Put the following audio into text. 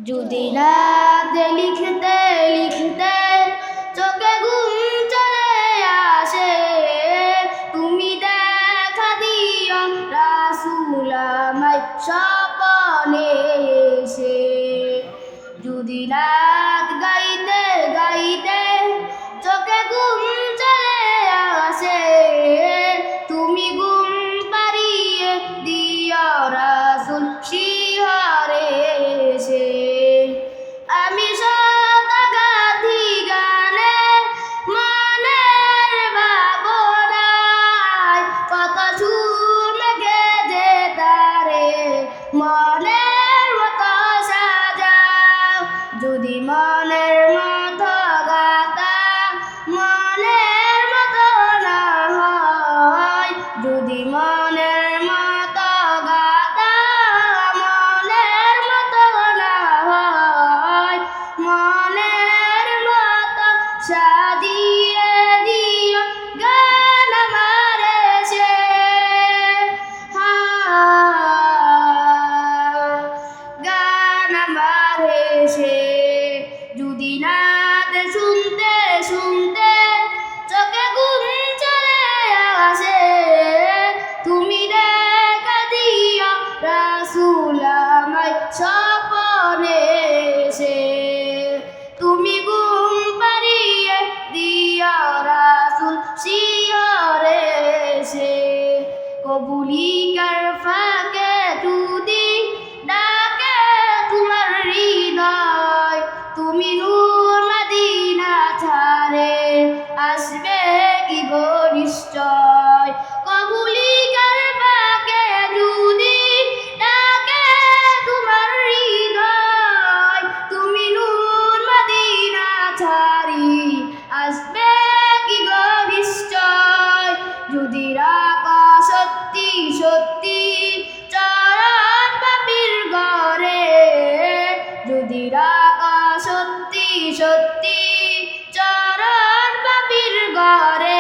যদি রাতে লিখতে লিখতে চোখে ঘুম চলে আসে, তুমি দেখা দিও রাসূল আমায় স্বপ্নে এসে। যদি রাত গাইতে গাইতে চোখে ঘুম চলে আসে, তুমি ঘুম পাড়িয়ে দিও রাসূল শিহরে এসে। আমি শত গাথি গানে মনের ভাবনায়, কত সুর লেগে যে তারে মনের মতো সাজাও। যদি মনের মতো গাতা মনের মতো না হয়, যদি মনের মতো গাতা মনের মতো না হয়, মনের মতো সাজিয়ে দিও গান আমার এসে। গান আমার এসে। যদি নাত শুনতে শুনতে চোখে ঘুম চলে আসে, তুমি দেখা দিও রাসূল আমায় স্বপ্নে এসে। তুমি ঘুম পাড়িয়ে দিও রাসূল শিহরে এসে। কবুলিকার ফাঁকে যদি ডাকে তোমার হৃদয়, তুমি নূর মদিনা ছাড়ে আসবে কি গো নিশ্চয়। কবুলিকার ফাঁকে যদি ডাকে তোমার হৃদয়, তুমি নূর মদিনা ছাড়ি আসবে কি গো নিশ্চয়। যদি রাখো সত্যি সত্যি চরণ পাপীর ঘরে, যদি রাখো সত্যি সত্যি চরণ পাপীর ঘরে,